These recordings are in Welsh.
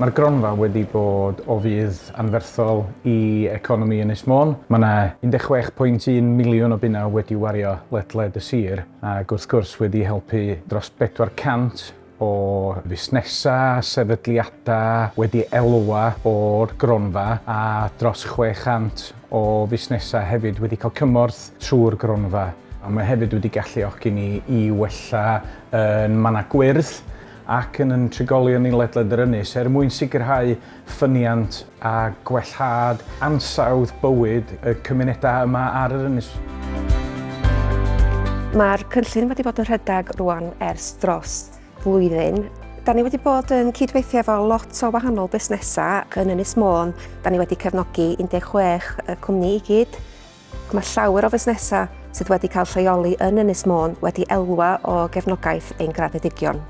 Mae'r gronfa wedi bod o fudd anferthol i economi Ynys Môn. Mae yna 16.1 miliwn o bunna wedi wario ledled y sir ac wrth gwrs wedi helpu dros 400 o fusnesau, sefydliadau wedi elwa o'r gronfa a dros 600 o fusnesau hefyd wedi cael cymorth trwy'r gronfa. A mae hefyd wedi galluogi ni i wella yn Mana Gwyrdd ac yn trigolion ni ledled yr ynys mwyn sicrhau ffyniant a gwellhad ansawdd bywyd y cymunedau yma ar yr ynys. Mae'r cynllun wedi bod yn rhedeg rwan ers dros flwyddyn. Da ni wedi bod yn cydweithio efo lot o wahanol busnesau yn Ynys Môn. Da ni wedi cefnogi 16 cwmni i gyd. Mae llawer o fusnesau sydd wedi cael lleoli yn Ynys Môn wedi elwa o gefnogaeth ein graddedigion.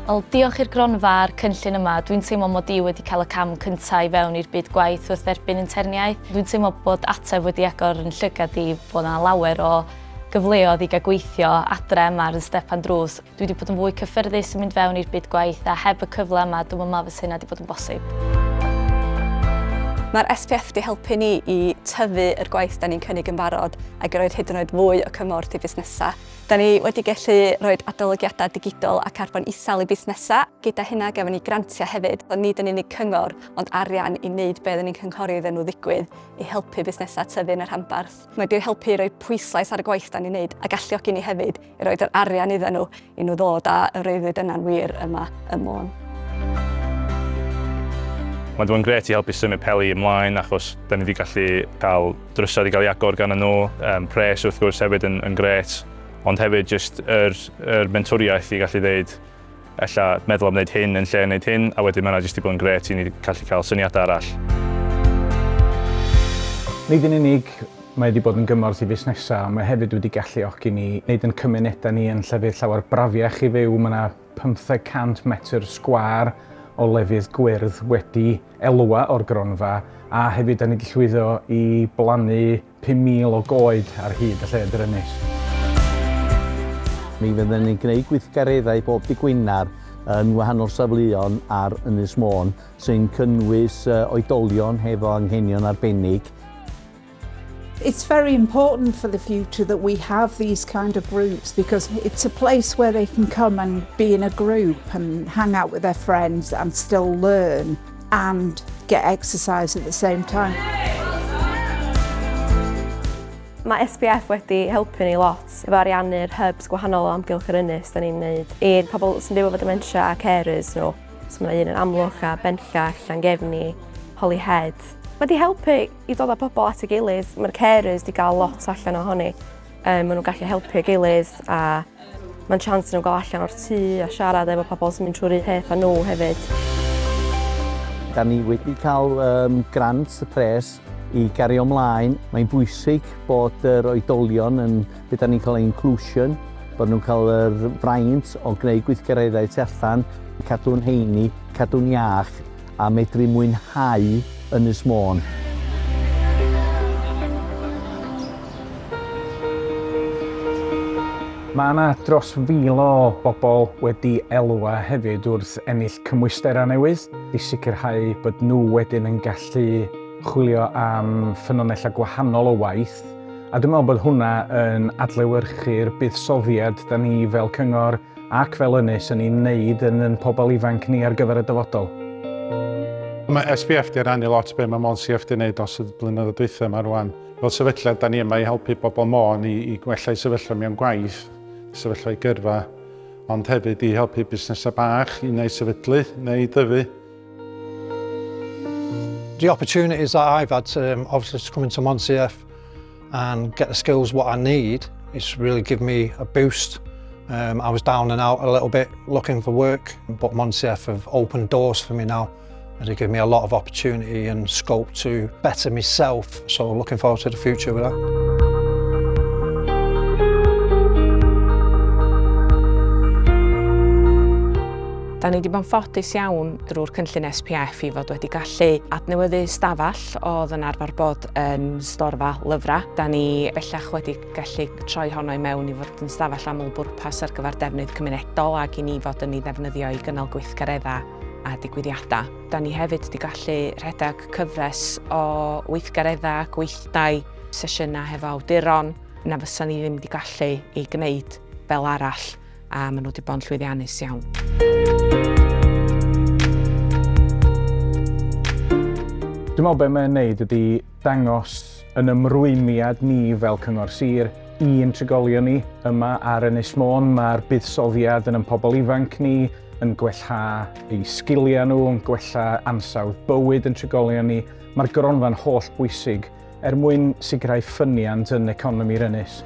Wel, diolch i'r gronfa a'r cynllun yma. Dwi'n teimlo mod i wedi cael y cam cyntaf i fewn i'r byd gwaith wrth dderbyn interniaeth. Dwi'n teimlo bod ateb wedi agor yn llygad i bod yna lawer o gyfleoedd i gael gweithio adre yma ar y stepan drws. Dwi wedi bod yn fwy cyffyrddus yn mynd fewn i'r byd gwaith a heb y cyfle yma, dwi'n meddwl fysa hynna wedi bod yn bosib. Mae'r SPF wedi helpu ni i tyfu yr gwaith da ni'n cynnig yn barod ac i roed hyd yn oed fwy o cymorth i busnesau. Da ni wedi gallu rhoi adolygiadau digidol a carbon isel i busnesau. Gyda hynna gafon ni grantiau hefyd. Nid yn unig cyngor, ond arian i wneud be oedden ni'n cynghori iddyn nhw ddigwydd i helpu busnesau tyfu yn yr rhanbarth. Mae wedi helpu i roi pwyslais ar y gwaith da ni'n wneud a galluogi ni hefyd i roed yr arian iddyn nhw i nhw ddod â y reuddwyd yna'n wir yma ym Môn. Mae'n dwi'n gret i helpu symud peli ymlaen achos da ni wedi gallu cael drysau i gael ei agor gan y nhw. Pres wrth gwrs hefyd yn gret, ond hefyd jyst yr mentwriaeth i gallu dweud ella meddwl am wneud hyn yn lle wneud hyn, a wedyn mae'n jyst i bod yn gret i ni gallu cael syniadau arall. Nid yn unig mae wedi bod yn gymorth i fusnesau, mae hefyd wedi galluogi ni wneud yn cymunedau ni yn llefydd llawer brafiach i fyw. Mae yna 500 metr sgwâr o lefydd gwyrdd wedi elwa o'r gronfa a hefyd da ni wedi llwyddo i blannu 5,000 o goed ar hyd y lled yr ynys. Mi fyddwn ni'n gwneud gweithgareddau bob dydd Gwener yn wahanol safleoedd ar Ynys Môn sy'n cynnwys oedolion hefo anghenion arbennig. It's very important for the future that we have these kind of groups because it's a place where they can come and be in a group and hang out with their friends and still learn and get exercise at the same time. Mae SPF wedi helpu ni lot efo ariannu'r hubs gwahanol o amgylch yr ynys da ni'n wneud i'r pobl sy'n byw efo dementia a carers nhw. So mae un yn Amlwch a Benllach, Llangefni, Holyhead. Mae wedi helpu i dod â pobl at ei gilydd. Mae'r carers wedi cael lot allan ohoni. Maen nhw'n gallu helpu ei gilydd a mae'n chance nhw'n gael allan o'r tŷ a siarad efo pobl sy'n mynd trwy'r peth â nhw hefyd. Da ni wedi cael grant y pres i gario ymlaen. Mae'n bwysig bod yr oedolion yn beth da ni'n cael inclusion, bod nhw'n cael yr fraint o gwneud gweithgareddau tu allan, cadw'n heini, cadw'n iach a medru mwynhau Ynys Môn. Mae yna dros 1,000 o bobl wedi elwa hefyd wrth ennill cymwysterau newydd i sicrhau bod nhw wedyn yn gallu chwilio am ffynonellau gwahanol o waith. A dwi'n meddwl bod hwnna yn adlewyrchu'r buddsoddiad da ni fel cyngor ac fel ynys yn ei wneud yn pobl ifanc ni ar gyfer y dyfodol. Mae SPF wedi rannu lot be mae MonCF wedi gwneud dros y blynyddoedd dwytha yma rwan. Fel sefydliad, da ni yma i helpu bobl Môn i gwella sefyllfa mewn gwaith, sefyllfa i gyrfa, ond hefyd i helpu busnesau bach i wneud sefydlu neu dyfu. The opportunities that I've had to obviously to come into MonCF and get the skills what I need, it's really given me a boost. I was down and out a little bit looking for work, but MonCF have opened doors for me now. And they give me a lot of opportunity and scope to better myself, so looking forward to the future with that. Da ni wedi bod yn ffodus iawn drwy'r cynllun SPF i fod wedi gallu adnewyddu stafall oedd yn arfer bod yn storfa lyfra. Da ni bellach wedi gallu troi honno i mewn i fod yn stafall aml bwrpas ar gyfer defnydd cymunedol ac i ni fod yn ei ddefnyddio i gynnal gweithgareddau a digwyddiadau. Da ni hefyd wedi gallu rhedeg cyfres o weithgareddau, gweithdai, sesiynau hefo awduron na fysa ni ddim wedi gallu ei gwneud fel arall a maen nhw wedi bod yn llwyddiannus iawn. Dwi'n meddwl beth mae'n neud ydy dangos yn ymrwymiad ni fel Cyngor Sir i'n trigolion ni yma ar Ynys Môn. Mae'r buddsoddiad yn pobl ifanc ni, yn gwella eu sgiliau nhw, yn gwella ansawdd bywyd yn trigolion ni. Mae'r gronfa'n holl bwysig mwyn sicrhau ffyniant yn economi'r Ynys.